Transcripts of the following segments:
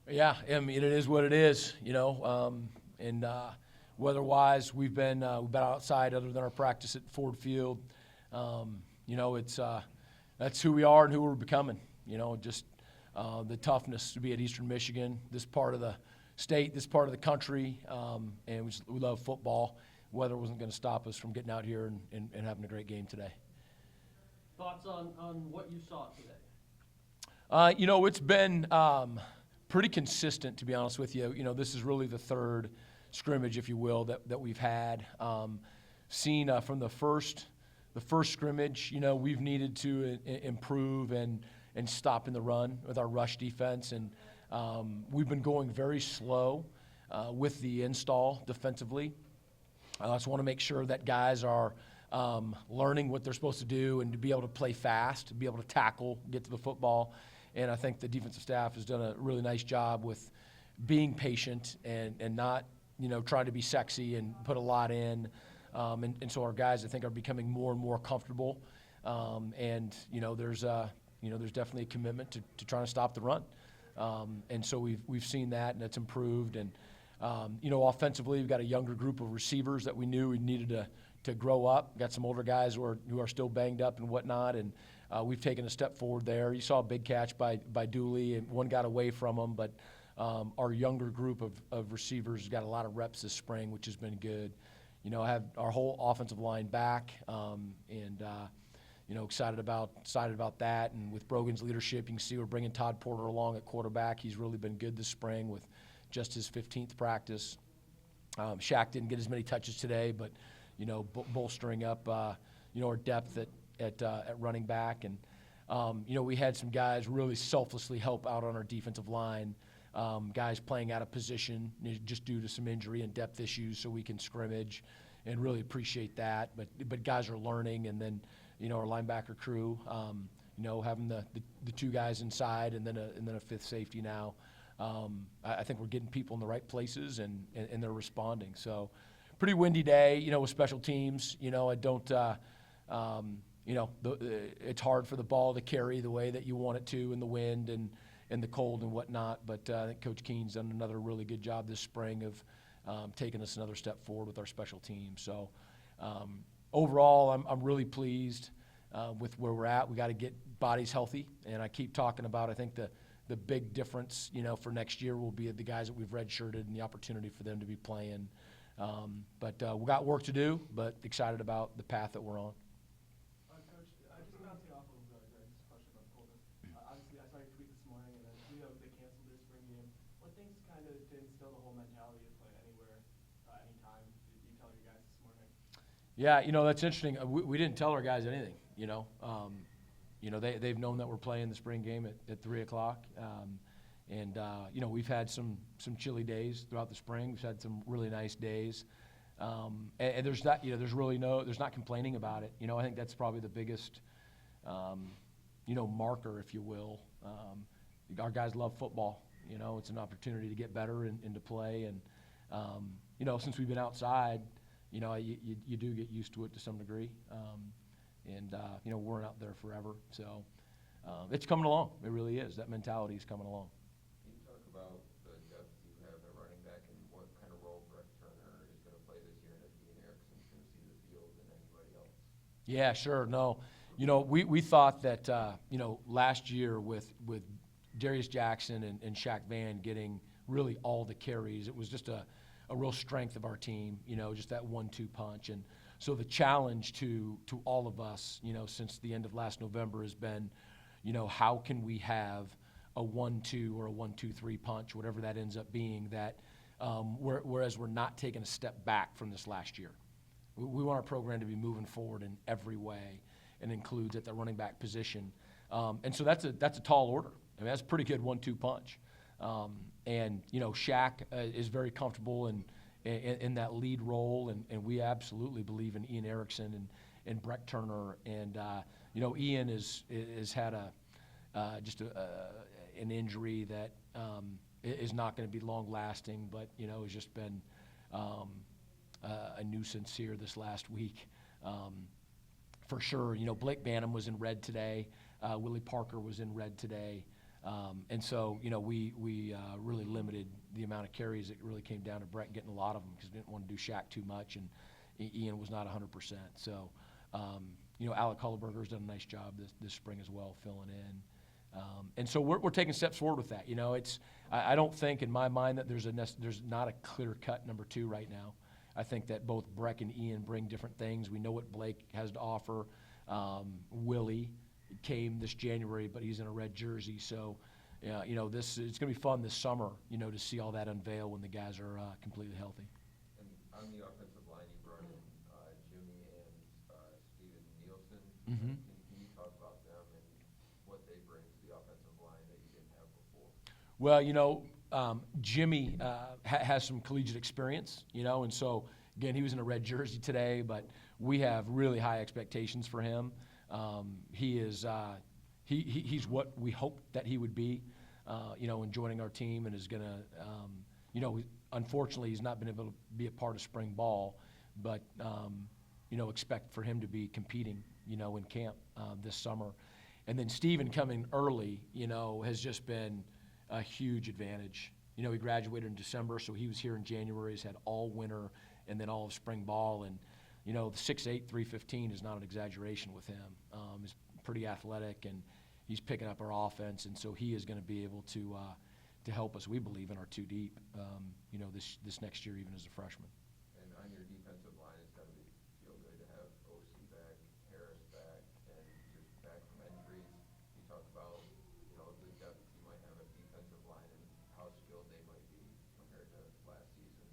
Yeah, I mean, it is what it is, and weather-wise, we've been outside other than our practice at Ford Field. It's that's who we are and who we're becoming. Just the toughness to be at Eastern Michigan, this part of the state, this part of the country, and we love football. Weather wasn't going to stop us from getting out here and having a great game today. Thoughts on what you saw today? It's been pretty consistent, to be honest with you. This is really the third scrimmage, if you will, that we've had. Seen from the first scrimmage, we've needed to improve and stop in the run with our rush defense, and we've been going very slow with the install defensively. I just want to make sure that guys are learning what they're supposed to do and to be able to play fast, to be able to tackle, get to the football. And I think the defensive staff has done a really nice job with being patient and not, trying to be sexy and put a lot in. And so our guys, I think, are becoming more and more comfortable. There's definitely a commitment to trying to stop the run. And so we've seen that, and it's improved. And offensively, we've got a younger group of receivers that we knew we needed to grow up. Got some older guys who are still banged up and whatnot, and we've taken a step forward there. You saw a big catch by Dooley, and one got away from him, but our younger group of receivers got a lot of reps this spring, which has been good. I have our whole offensive line back, excited about that. And with Brogan's leadership, you can see we're bringing Todd Porter along at quarterback. He's really been good this spring with just his 15th practice. Shaq didn't get as many touches today, but bolstering up our depth at running back. And we had some guys really selflessly help out on our defensive line, guys playing out of position just due to some injury and depth issues, so we can scrimmage, and really appreciate that. But guys are learning, and then our linebacker crew, having the two guys inside and then a fifth safety now. I think we're getting people in the right places, and they're responding. So pretty windy day, with special teams. I don't, it's hard for the ball to carry the way that you want it to in the wind and the cold and whatnot. But I think Coach Keene's done another really good job this spring of taking us another step forward with our special teams. So overall, I'm really pleased with where we're at. We got to get bodies healthy, and I keep talking about, I think the big difference, for next year will be the guys that we've redshirted and the opportunity for them to be playing. But we got work to do, but excited about the path that we're on. Coach, just bouncing off of Greg's question about the coldness. Obviously, I saw your tweet this morning, and then they canceled their spring game. What things kind of to instill the whole mentality of play anywhere, anytime? Did you tell your guys this morning? Yeah, that's interesting. We didn't tell our guys anything. They've known that we're playing the spring game at 3 o'clock. We've had some chilly days throughout the spring. We've had some really nice days. And there's not, there's not complaining about it. I think that's probably the biggest, marker, if you will. Our guys love football. It's an opportunity to get better and to play. And, since we've been outside, you do get used to it to some degree. We weren't out there forever. So it's coming along. It really is. That mentality is coming along. Can you talk about the depth you have at running back and what kind of role Brett Turner is going to play this year, and if Ian Erickson's going to see the field than anybody else? Yeah, sure. No, we thought that, last year with Darius Jackson and Shaq Van getting really all the carries, it was just a real strength of our team, just that 1-2 punch. And so the challenge to all of us, since the end of last November has been, how can we have a 1-2 or a 1-2-3 punch, whatever that ends up being, that whereas we're not taking a step back from this last year. We want our program to be moving forward in every way, and includes at the running back position. And so that's a tall order. I mean, that's a pretty good 1-2 punch. Shaq is very comfortable in that lead role, and we absolutely believe in Ian Erickson and Brett Turner. And Ian has had an injury that is not going to be long lasting, but has just been a nuisance here this last week. For sure, Blake Banham was in red today. Willie Parker was in red today. And so, we really limited the amount of carries. It really came down to Brett getting a lot of them because we didn't want to do Shaq too much, and Ian was not 100%. So, Alec Hulleberger's done a nice job this spring as well, filling in. And so we're taking steps forward with that. I don't think in my mind that there's not a clear-cut number 2 right now. I think that both Breck and Ian bring different things. We know what Blake has to offer. Willie came this January, but he's in a red jersey. So, it's going to be fun this summer, to see all that unveil when the guys are completely healthy. And on the offensive line, you brought in Jimmy and Steven Nielsen. Mm-hmm. Can you talk about them and what they bring to the offensive line that you didn't have before? Well, Jimmy has some collegiate experience, and so, again, he was in a red jersey today, but we have really high expectations for him. He's what we hoped that he would be, in joining our team, and is going to, unfortunately, he's not been able to be a part of spring ball, but, expect for him to be competing, in camp this summer. And then Steven coming early, has just been a huge advantage. He graduated in December, so he was here in January. He's had all winter and then all of spring ball. And, the 6'8", 315 is not an exaggeration with him. He's pretty athletic, and he's picking up our offense. And so he is going to be able to help us, we believe, in our 2 deep, this next year, even as a freshman. And on your defensive line, it's got to feel good to have OC back, Harris back, and just back from injuries. You talk about, the depth you might have at defensive line and how skilled they might be compared to last season.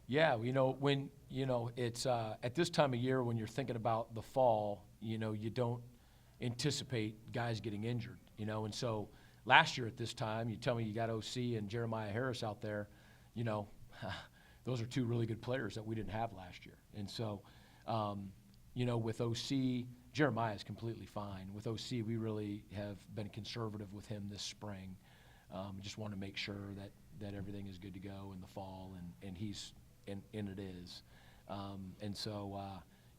Yeah, when it's at this time of year when you're thinking about the fall, you don't anticipate guys getting injured, and so last year at this time, you tell me you got OC and Jeremiah Harris out there, those are 2 really good players that we didn't have last year, and so with OC, Jeremiah is completely fine. With OC, we really have been conservative with him this spring. Just want to make sure that everything is good to go in the fall, and he's and it is. And so,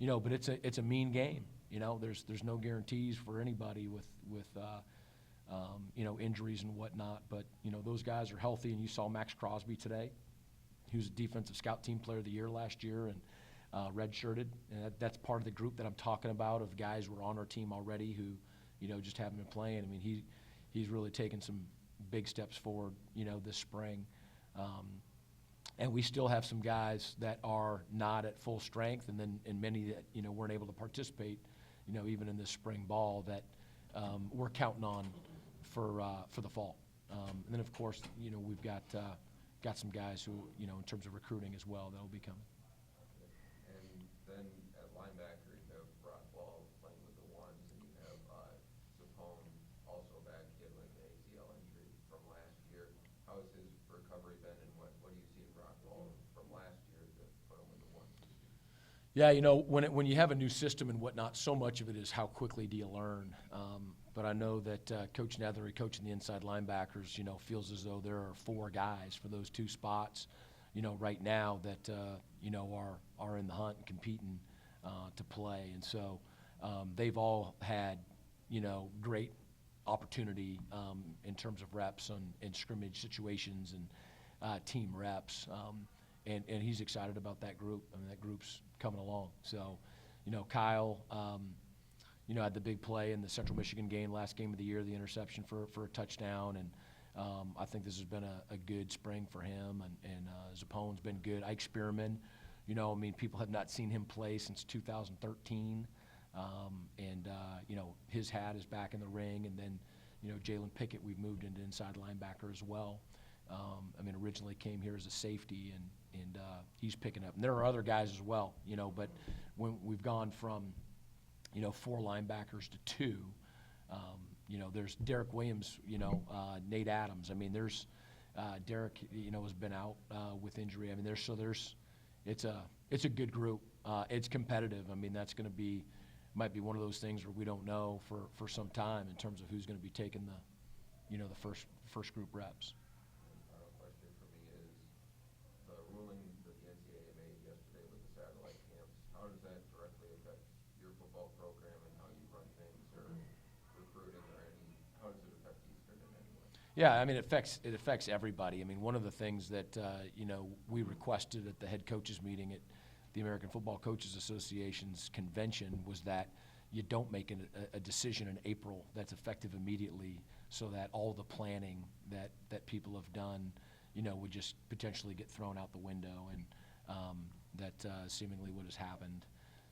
but it's a mean game. There's no guarantees for anybody with injuries and whatnot. But those guys are healthy, and you saw Max Crosby today. He was a defensive scout team player of the year last year and redshirted. And that's part of the group that I'm talking about of guys who are on our team already who just haven't been playing. I mean, he's really taken some big steps forward this spring. And we still have some guys that are not at full strength, and many that weren't able to participate, even in this spring ball that we're counting on for the fall. And then of course, we've got some guys who, in terms of recruiting as well, that'll be coming. And then at linebacker, you have Rockwall playing with the ones, and you have Zapone also back. He had like an ACL injury from last year. How has his recovery been, and what do you see in Rockwall from last year to put him with the ones? Yeah, when you have a new system and whatnot, so much of it is how quickly do you learn. But I know that Coach Nethery, coaching the inside linebackers, feels as though there are 4 guys for those 2 spots, right now that are in the hunt and competing to play. And so they've all had, great opportunity in terms of reps in scrimmage situations and team reps. And he's excited about that group. I mean, that group's coming along. So, Kyle, had the big play in the Central Michigan game, last game of the year, the interception for a touchdown. And I think this has been a good spring for him. And Zapone's been good. Ike Spearman, people have not seen him play since 2013. His hat is back in the ring. And then, Jalen Pickett, we've moved into inside linebacker as well. Originally came here as a safety, and he's picking up. And there are other guys as well, but when we've gone from, 4 linebackers to 2, there's Derek Williams, Nate Adams. There's Derek, has been out with injury. It's a good group. It's competitive. That's going to might be one of those things where we don't know for some time in terms of who's going to be taking the first group reps. Final question for me is the ruling that the NCAA made yesterday with the satellite camps. How does that directly affect your football program and how you run things or recruiting or how does it affect Eastern in Yeah, I mean, it affects everybody. I mean, one of the things that, you know, we requested at the head coaches meeting at the American Football Coaches Association's convention was that you don't make a decision in April that's effective immediately, so that all the planning that people have done, you know, would just potentially get thrown out the window, and that seemingly what has happened.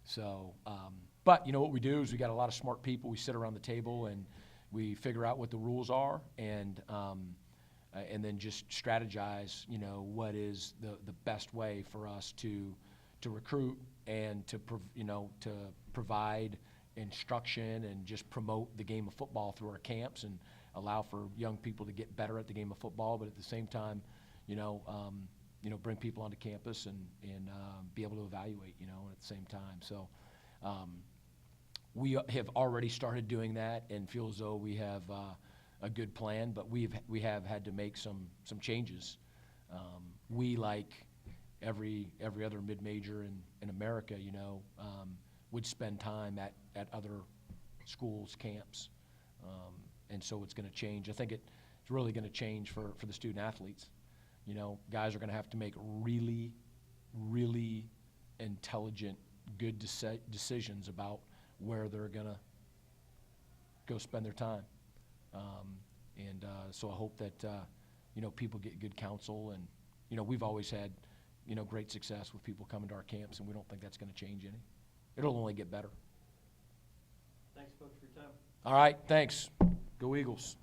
So, but you know what we do is we got a lot of smart people. We sit around the table and we figure out what the rules are, and then just strategize, you know, what is the best way for us to recruit and to provide instruction and just promote the game of football through our camps and allow for young people to get better at the game of football, but at the same time, bring people onto campus and be able to evaluate, you know, at the same time. So we have already started doing that and feel as though we have a good plan, but we have had to make some changes. We, like every other mid-major in America, you know, would spend time at other schools' camps. And so it's going to change. I think it's really going to change for the student athletes. You know, guys are going to have to make really, really intelligent, good decisions about where they're going to go spend their time. So I hope that, you know, people get good counsel. And, you know, we've always had, you know, great success with people coming to our camps, and we don't think that's going to change any. It'll only get better. Thanks, Coach, for your time. All right, thanks. Go Eagles.